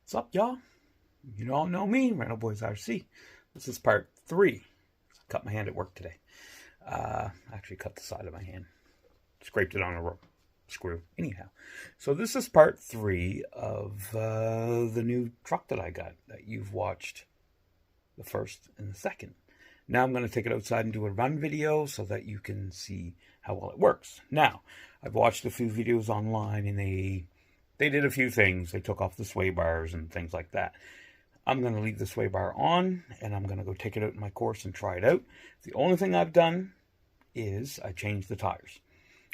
What's up, y'all? You all know me, Rental Boys RC. This is part 3. I cut my hand at work today. Actually cut the side of my hand. Scraped it on a screw. Anyhow. So this is part 3 of the new truck that I got that you've watched the first and the second. Now I'm going to take it outside and do a run video so that you can see how well it works. Now, I've watched a few videos online and they did a few things. They took off the sway bars and things like that. I'm going to leave the sway bar on, and I'm going to go take it out in my course and try it out. The only thing I've done is I changed the tires.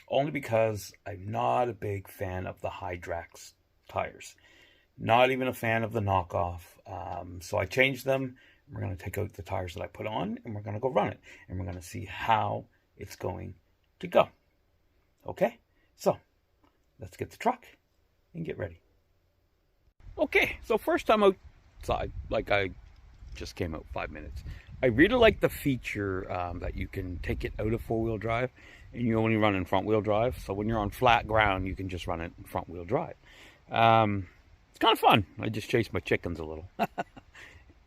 Only because I'm not a big fan of the Hydrax tires. Not even a fan of the knockoff. So I changed them. We're going to take out the tires that I put on, and we're going to go run it. And we're going to see how it's going to go. Okay? So, let's get the truck and get ready. Okay, so first time outside, like I just came out 5 minutes. I really like the feature that you can take it out of four-wheel drive and you only run in front-wheel drive. So when you're on flat ground, you can just run it in front-wheel drive. It's kind of fun. I just chased my chickens a little.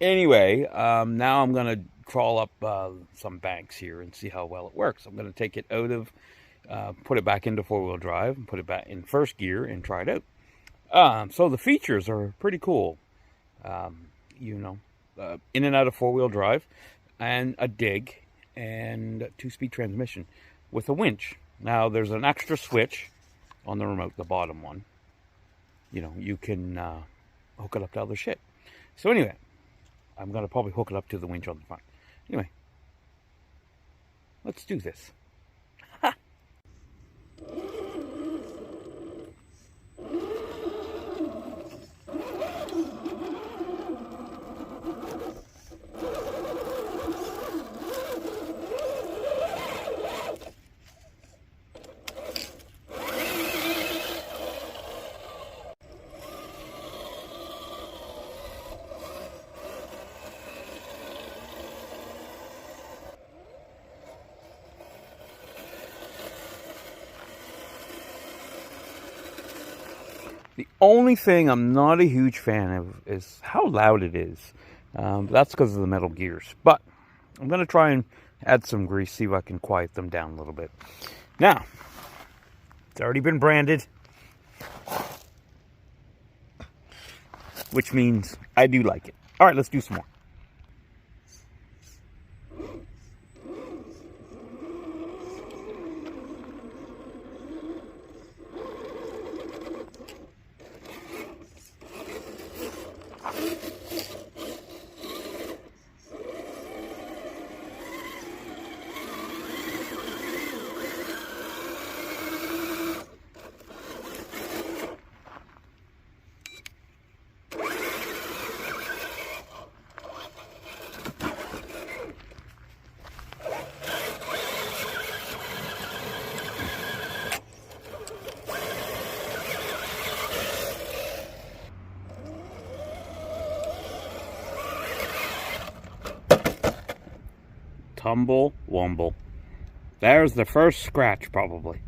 Anyway, now I'm going to crawl up some banks here and see how well it works. I'm going to take it out of, put it back into four-wheel drive, and put it back in first gear and try it out. So the features are pretty cool. In and out of four-wheel drive, and a dig, and a 2-speed transmission with a winch. Now there's an extra switch on the remote, the bottom one. You can hook it up to other shit. So anyway, I'm going to probably hook it up to the winch on the front. Anyway, let's do this. The only thing I'm not a huge fan of is how loud it is. That's because of the metal gears. But I'm going to try and add some grease, see if I can quiet them down a little bit. Now, it's already been branded, which means I do like it. All right, let's do some more. Tumble wumble. There's the first scratch, probably.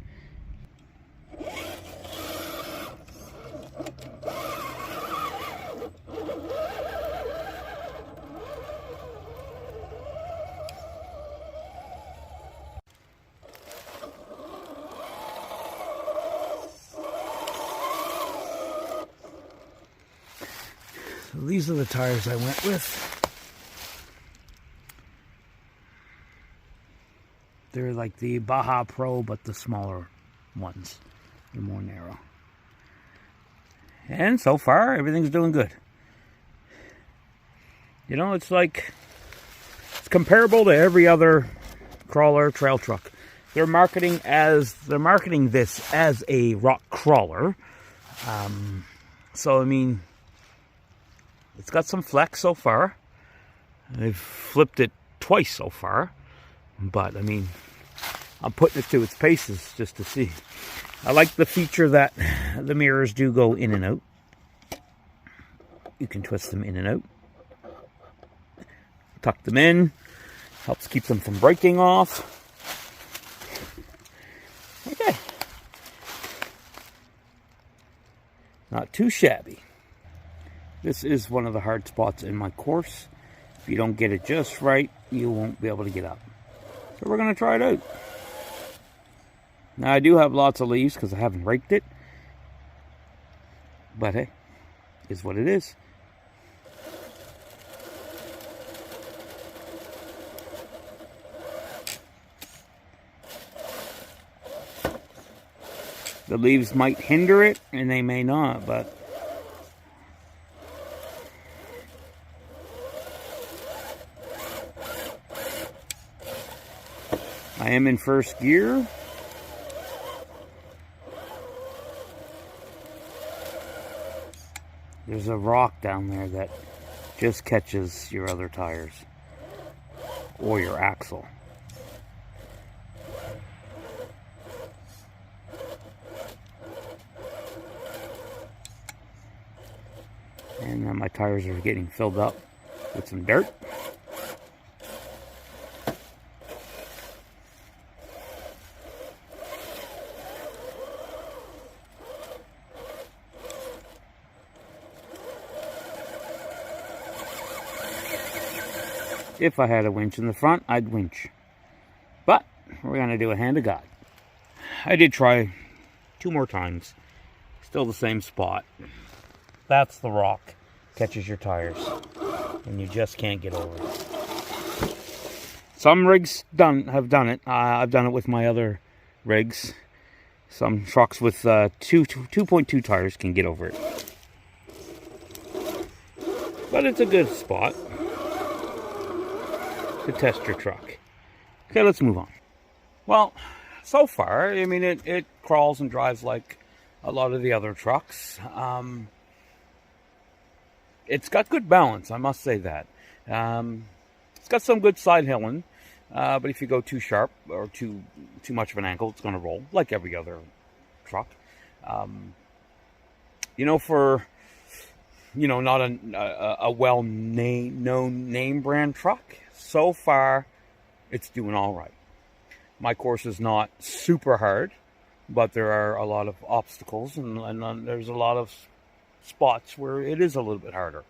So these are the tires I went with. They're like the Baja Pro, but the smaller ones. They're more narrow. And so far, everything's doing good. It's comparable to every other crawler trail truck. They're marketing this as a rock crawler. So, I mean, it's got some flex so far. They've flipped it twice so far. But, I mean, I'm putting it to its paces just to see. I like the feature that the mirrors do go in and out. You can twist them in and out. Tuck them in. Helps keep them from breaking off. Okay. Not too shabby. This is one of the hard spots in my course. If you don't get it just right, you won't be able to get up. So we're going to try it out. Now I do have lots of leaves because I haven't raked it. But hey, it's what it is. The leaves might hinder it, and they may not, but I am in first gear. There's a rock down there that just catches your other tires or your axle. And then my tires are getting filled up with some dirt. If I had a winch in the front, I'd winch. But we're going to do a hand of God. I did try 2 more times. Still the same spot. That's the rock. Catches your tires. And you just can't get over it. Some rigs have done it. I've done it with my other rigs. Some trucks with 2.2 tires can get over it. But it's a good spot to test your truck. Okay, let's move on. Well, so far, I mean, it crawls and drives like a lot of the other trucks. It's got good balance, I must say that. It's got some good side hilling, but if you go too sharp or too much of an angle, it's going to roll like every other truck. You know, for not a well-known name brand truck, so far it's doing all right. My course is not super hard, but there are a lot of obstacles and there's a lot of spots where it is a little bit harder.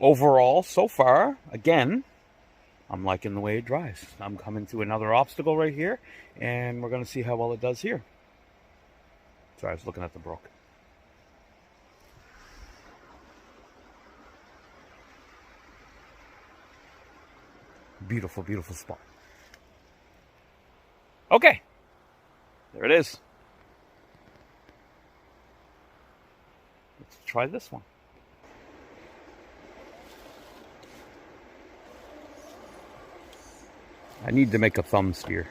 Overall, so far, again, I'm liking the way it drives. I'm coming to another obstacle right here, and we're going to see how well it does here. Sorry, I was looking at the brook. Beautiful, beautiful spot. Okay, there it is. Let's try this one. I need to make a thumb steer,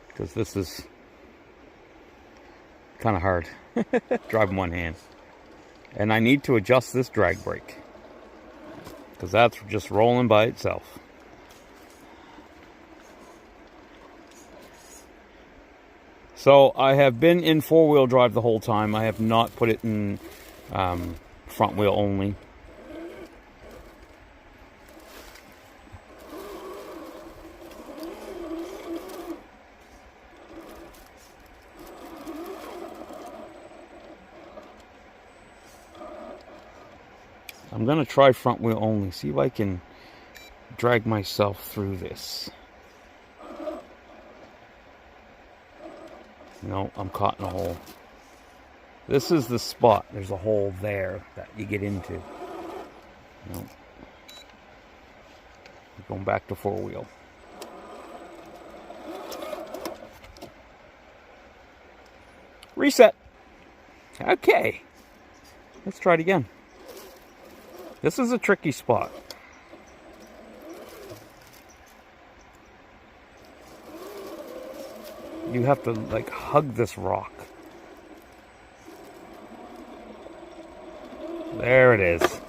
because this is kind of hard. Driving one hand. And I need to adjust this drag brake, because that's just rolling by itself. So I have been in 4-wheel drive the whole time. I have not put it in front wheel only. I'm going to try front wheel only, see if I can drag myself through this. No, I'm caught in a hole. This is the spot. There's a hole there that you get into. No. Going back to 4-wheel. Reset. Okay. Let's try it again. This is a tricky spot. You have to like hug this rock. There it is.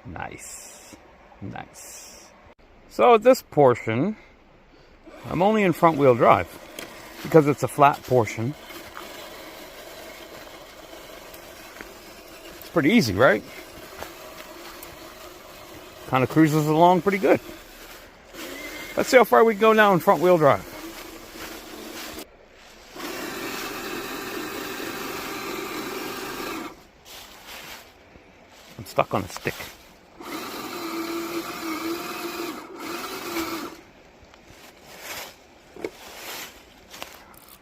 Nice. Nice. So at this portion, I'm only in front wheel drive because it's a flat portion. It's pretty easy, right? Kind of cruises along pretty good. Let's see how far we can go now in front wheel drive. stuck on a stick.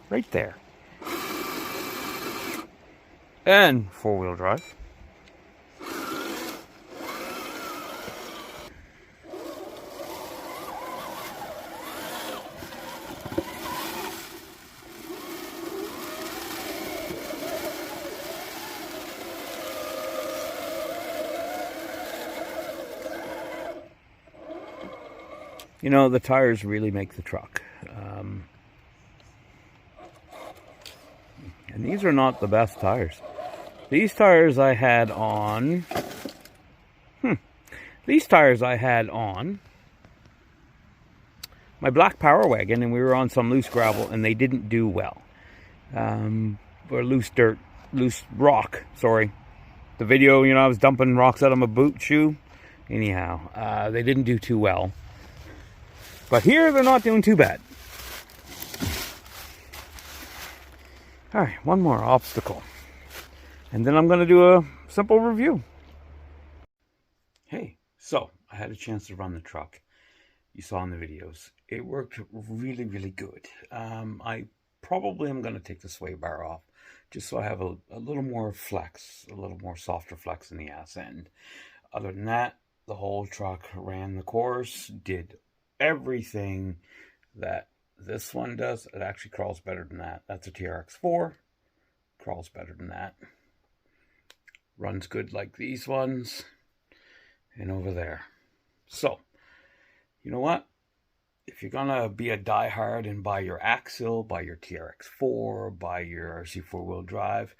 Right there. And four-wheel drive. You know, the tires really make the truck. And these are not the best tires. These tires I had on... These tires I had on my black Power Wagon, and we were on some loose gravel, and they didn't do well. Or loose dirt, loose rock, sorry. The video, you know, I was dumping rocks out of my boot shoe. Anyhow, they didn't do too well. But here, they're not doing too bad. Alright, one more obstacle. And then I'm going to do a simple review. Hey, so I had a chance to run the truck. You saw in the videos. It worked really, really good. I probably am going to take the sway bar off, just so I have a little more flex, a little more softer flex in the ass end. Other than that, the whole truck ran the course, did everything that this one does. It actually crawls better than that. That's a TRX4. Crawls better than that. Runs good like these ones. And over there. So, you know what? If you're going to be a diehard and buy your Axial, buy your TRX4, buy your RC four-wheel drive,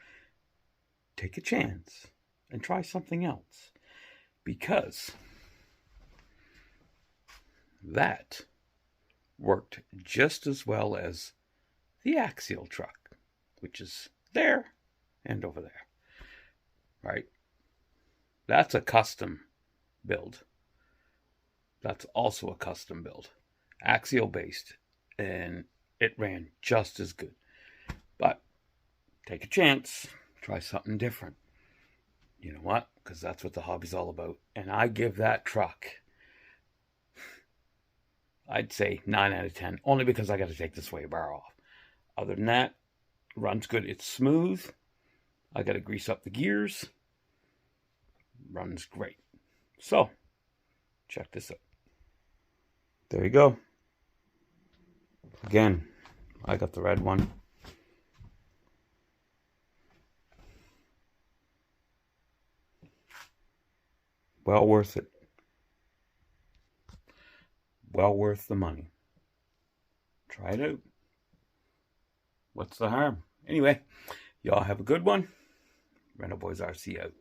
take a chance and try something else. Because that worked just as well as the Axial truck, which is there and over there. Right? That's a custom build. That's also a custom build. Axial based. And it ran just as good. But take a chance. Try something different. You know what? Because that's what the hobby's all about. And I give that truck, I'd say 9 out of 10. Only because I got to take the sway bar off. Other than that, runs good. It's smooth. I got to grease up the gears. Runs great. So, check this out. There you go. Again, I got the red one. Well worth it. Well worth the money. Try it out. What's the harm? Anyway, y'all have a good one. Rental Boys RC out.